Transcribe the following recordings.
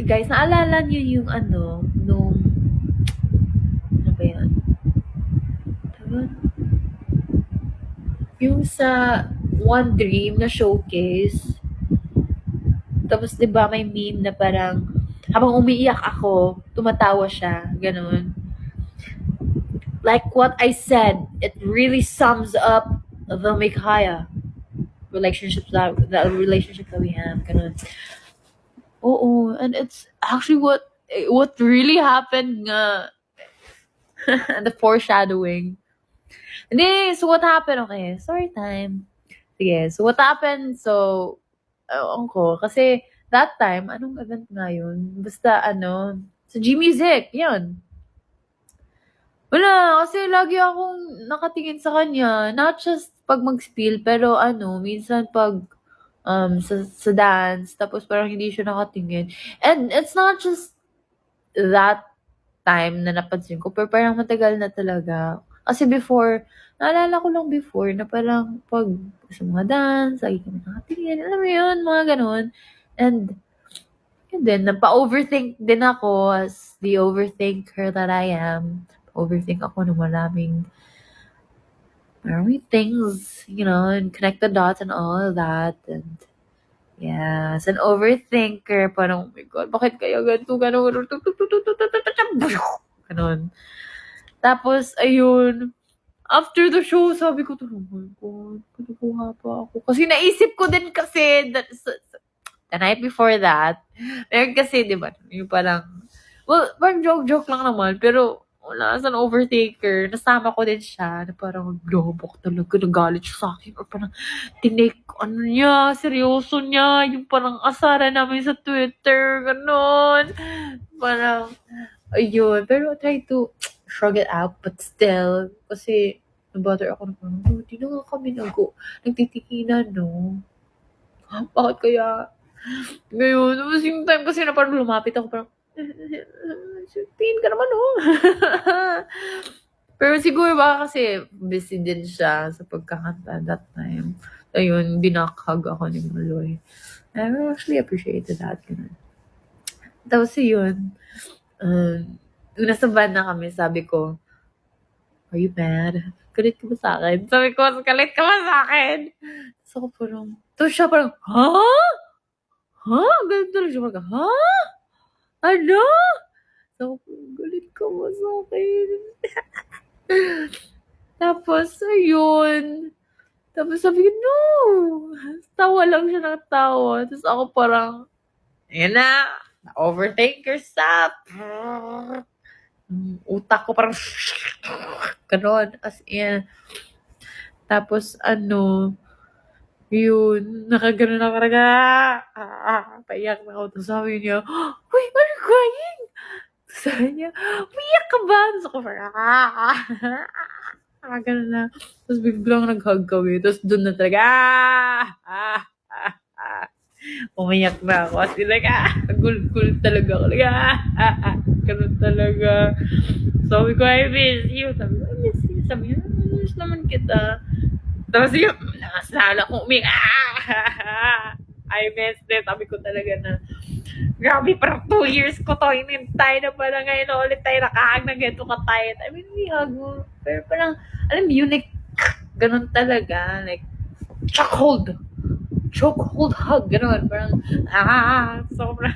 Guys, naalala niyo yung nung, ano ba yan? Tawag? Yung sa One Dream na showcase, tapos 'di ba may meme na parang habang umiiyak ako, tumatawa siya, ganun. Like what I said, it really sums up the Mikaya relationship that we have, ganun. Oo, and it's actually what really happened nga. The foreshadowing. Hindi, so what happened, okay, story time. Sige, so what happened, so, ewan ko, kasi that time, anong event nga yun? Basta sa G-Music, yun. Wala, kasi lagi akong nakatingin sa kanya, not just pag mag-spiel, pero minsan pag sa dance, tapos parang hindi siya nakatingin. And it's not just that time na napansin ko, pero parang matagal na talaga. Kasi before, naalala ko lang before na parang pag sa mga dance, lagi kami nakatingin, alam mo yun, mga ganun. And then, napa-overthink din ako as the overthinker that I am. Overthink ako ng maraming things, and connect the dots and all that. And yeah, as an overthinker, parang, oh my God, bakit kaya ganito, ganun, ganun. Tapos, ayun, after the show, sabi ko, oh my God, kinukuha pa ako. Kasi naisip ko din kasi, the night before that, meron kasi, di ba, yung parang, well, parang joke-joke lang naman, pero, wala, as an overtaker, nasama ko din siya, na parang, globok talaga, nagalit siya sa akin, or parang, niya, seryoso niya, yung parang asara namin sa Twitter, ganon. Parang, ayun, pero I try to shrug it out, but still, kasi, nabother ako na parang, di na nga kami nagtitikinan, no? Bakit kaya? Ngayon, tapos yung time kasi na parang lumapit ako, parang, tingin ka naman, oh. Pero siguro baka kasi busy din siya sa pagkakanta that time. Ayun, binakhag ako ni Maloy. I actually appreciated that. Ganun. Tapos yun, nung nasa van na kami, sabi ko, are you mad? Galit ka ba sa akin? Sabi ko, galit ka ba sa akin? So ako parang, tapos siya parang, ha? Ha? Ganun talaga siya parang, ha? Ano? So ako, galit ka ba sa akin? Tapos, ayun. Tapos sabi ko, no. Tawa lang siya ng tawa. Tapos ako parang, ayan na, overtake yourself. Utak ko parang, ganon. As in. Tapos, yun, nakaganon ako talaga. Paiyak na ako. Tapos sabi niya, wait, why are you crying? Sabi niya, umiyak ka ba? Tapos ako parang, ganun na. Tapos biglang nag-hug kami. Tapos doon na talaga, umiyak na ako. Kasi like, cool talaga ako. Like, ganun talaga. Sabi ko, I miss you. Sabi ko, I miss you. Sabi ko, I miss naman kita. Tapos yung, nakasala ko umiyak. I miss it. Sabi ko talaga na, grabe, parang 2 years ko to inintay na parang ngayon ulit tayo nakahag na ganito ka-tight. I mean, we hug. Pero parang, alam mo yun, like, ganun talaga. Like, chokehold hug, ganun. Parang, sobrang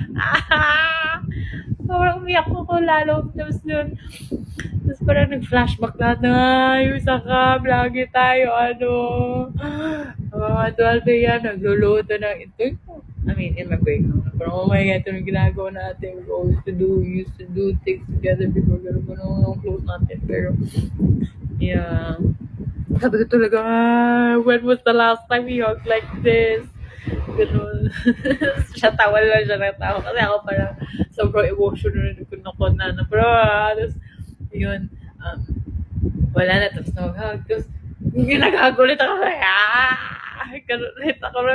umiyak ko lalo. Tapos nun, parang nag-flashback lahat na, yung saka, lagi tayo, mga 12 yan, nagluluto ng ito. I mean, in my break, parang, oh my God, ito yung ginagawa natin. We used to do things together before, ganun close natin. Pero, yeah. Sabi ko talaga, when was the last time we hugged like this? Ganun. Siya tawa lang siya ng tawa. Kasi ako parang sobrang emotional ko na. Pero, tapos, yun, wala na. Tapos na-hug. Tapos, nag-hug ulit ako. Ganun ulit ako.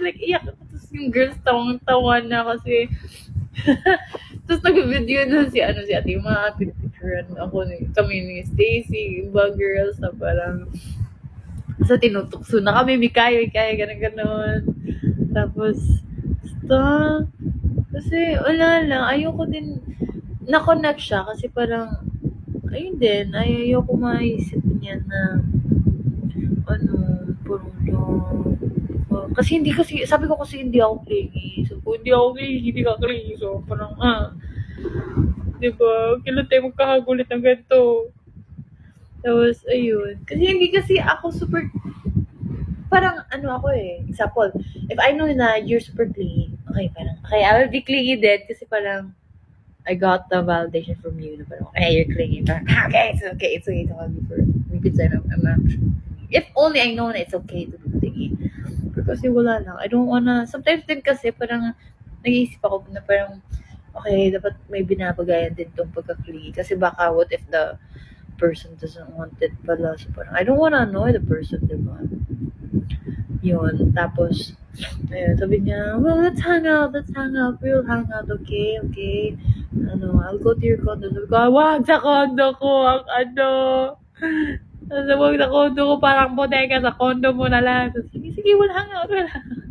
Like, iyak ako. Tapos yung girls tawang-tawa na kasi. Tapos nag-video na si Ate Ma, picturean ako kami ni Stacy, iba girls na parang sa tinutukso na kami, Mikayo, ganun. Tapos, Basta, kasi wala lang, ayoko din na-connect siya kasi parang, ayun din, ayoko maisip niya na, ano, parang lang, kasi hindi kasi, sabi ko kasi hindi ako clingy. So, kung hindi ako clingy, hindi ka clingy. So, parang, diba? Kailan tayo magkakagulit ng ganito? Tapos, ayun. Kasi hindi kasi ako super, parang ano ako eh. Example, if I know na you're super clingy, okay, parang, okay, I will be clingy din kasi parang, I got the validation from you na parang, hey, you're clingy. Parang, okay, it's okay. It's okay to hug you for, we could say I'm actually, if only I know na it's okay to be clingy. Pero kasi wala lang. I don't wanna, sometimes din kasi parang, nag-iisip ako na parang, okay, dapat may binabagayan din tong pagka-clingy. Kasi baka, what if the person doesn't want it pala. So parang, I don't wanna annoy the person, diba? Yun. Tapos, ayun, sabi niya, well, let's hang out, we'll hang out, okay, okay. Ano, I'll go to your condo. Sabi ko, wag sa condo ko, ang ano. Sabi, wag sa condo ko, parang bodega, sa condo mo na lang. So, sige, sige, we'll hang out, we'll hang out.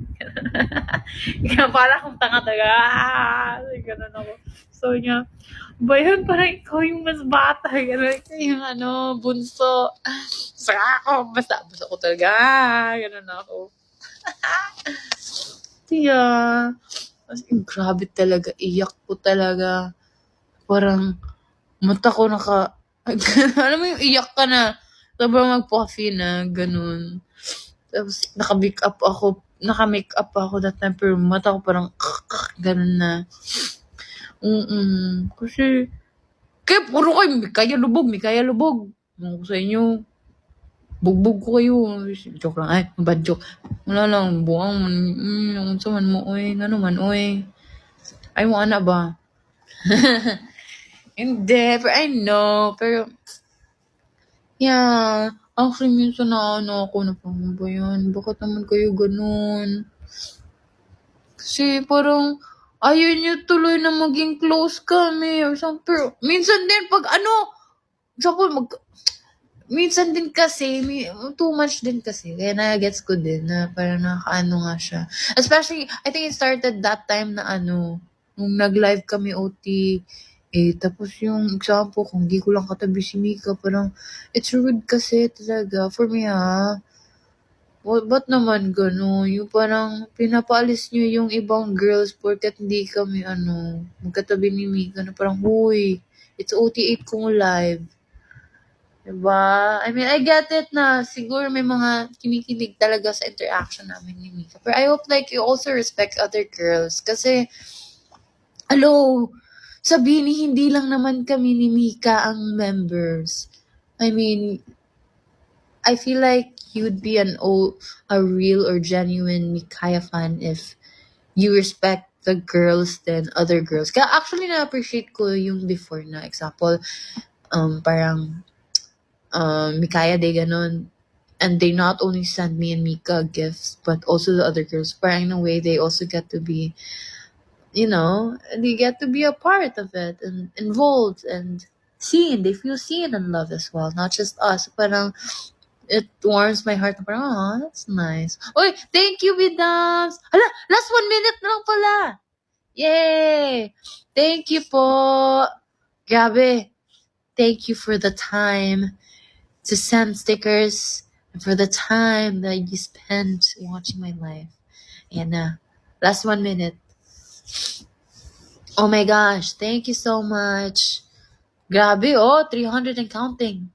Kaya parang akong tanga-taga, ganun ako. So niya, ba yun, parang ikaw yung mas bata, gano'n, ikaw yung ano, bunso. Saka ako, basta ko talaga, gano'n ako. Kaya, as in, grabe talaga, iyak ko talaga. Parang, mata ko alam mo yung iyak ka na, sobrang mag-puffy na, ganun. Tapos, naka-make up ako that time, pero mata ko parang, ganun na. Kasi, kaya puro kayo, may kaya lubog. Ano ko sa inyo, bugbog ko kayo. Joke lang, ay, bad joke. Wala lang, buang, yung sa man mo, oy, ano man, oy. Ay, mo ana ba? Hindi, pero I know, pero, yeah, actually, minsan na ano ako, na parang ba yan? Bakit naman kayo ganun? Kasi parang, ayaw niyo tuloy na maging close kami or something. Pero, minsan din, pag ano, minsan din kasi, too much din kasi. Kaya na-gets ko din na parang nakakaano nga siya. Especially, I think it started that time na ano, nung nag-live kami OT, tapos yung example, kung di ko lang katabi si Mika, parang, it's rude kasi talaga. For me ba't naman gano'n? Yung parang pinapaalis niyo yung ibang girls porket hindi kami magkatabi ni Mika na parang, huy, it's OT8 kong live. Diba? I mean, I get it na siguro may mga kinikilig talaga sa interaction namin ni Mika. But I hope like you also respect other girls. Kasi, sabihin hindi lang naman kami ni Mika ang members. I mean, I feel like you'd be a real or genuine Mikaya fan if you respect the girls than other girls. Kaya actually na-appreciate ko yung before na example, parang Mikaya Day ganon. And they not only send me and Mika gifts, but also the other girls. Parang in a way, they also get to be, they get to be a part of it and involved and seen. They feel seen and loved as well, not just us. Parang it warms my heart. Parang, oh, that's nice. Oy, thank you, Bidams. Hala, last 1 minute na lang pala. Yay! Thank you po. Grabe. Thank you for the time to send stickers and for the time that you spent watching my live. And last 1 minute. Oh my gosh, thank you so much. Grabe, 300 and counting.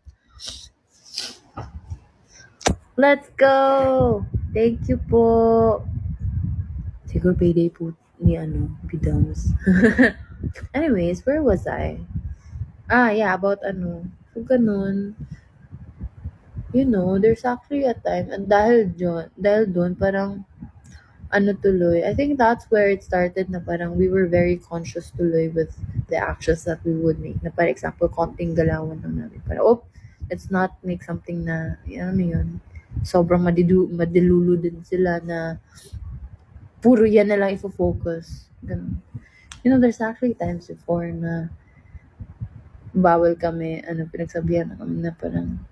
Let's go! Thank you po. Siguro payday po ni Bidams. Anyways, where was I? Yeah, about So, ganun. There's actually a time, and dahil doon, parang, tuloy, I think that's where it started na parang we were very conscious tuloy with the actions that we would make. Na for example, konting galawan lang namin. Parang, let's not make something na, yun, sobrang madilulu din sila na puro yan na lang ifo-focus. Ganun. There's actually times before na bawal kami, pinagsabihan na kami na parang,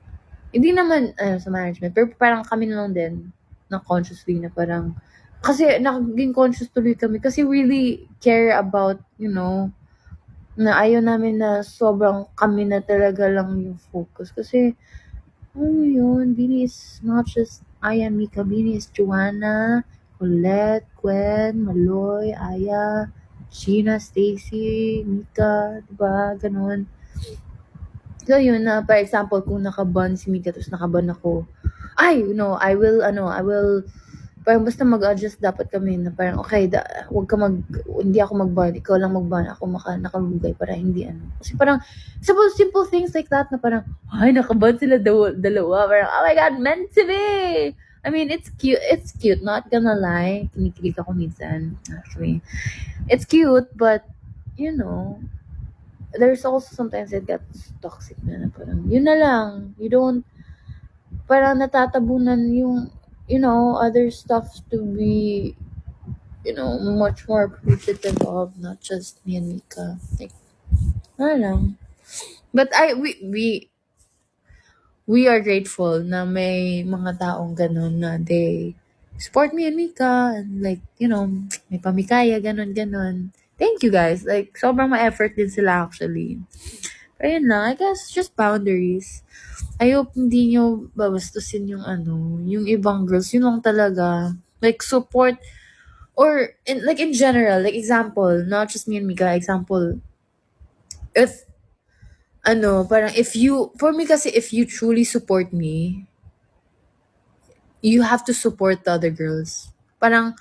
hindi naman sa management, pero parang kami na lang din na consciously na parang Kasi naging conscious tuloy kami kasi really care about, na ayaw namin na sobrang kami na talaga lang yung focus. Kasi, alam mo yun, Bini is not just Aya, Mika. Bini is Joanna, Colette, Gwen, Maloy, Aya, Sheena, Stacy, Mika, diba? Ganon. So, yun na, for example, kung nakaban si Mika, tapos nakaban ako, I will, parang basta mag-adjust dapat kami na parang, okay, wag ka hindi ako mag-ban, ikaw lang mag-ban, ako nakalugay para hindi Kasi parang, simple things like that na parang, ay, nakaban sila dalawa, parang, oh my God, meant to be! I mean, it's cute, not gonna lie, kinikilig ako minsan, actually. It's cute, but, there's also sometimes it gets toxic na parang, yun na lang, you don't, parang natatabunan yung, other stuff to be, much more appreciative of, not just me and Mika. Like, I don't know. But we are grateful na may mga taong ganun na they support me and Mika and like, may pamikaya, ganun. Thank you guys. Like, sobrang ma-effort din sila actually. Pero yun lang, I guess just boundaries. I hope hindi nyo babastusin yung yung ibang girls. Yun lang talaga. Like, support, or in general, like example, not just me and Mika, example, if, parang for me kasi, if you truly support me, you have to support the other girls. Parang,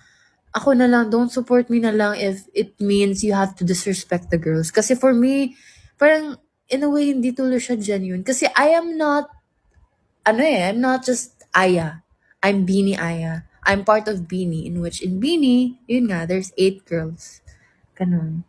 ako na lang, don't support me na lang if it means you have to disrespect the girls. Kasi for me, parang, in a way, hindi tuloy siya genuine. Kasi I am not, I'm not just Aya. I'm Beanie Aya. I'm part of Beanie, in which in Beanie, yun nga, there's 8 girls. Ganun.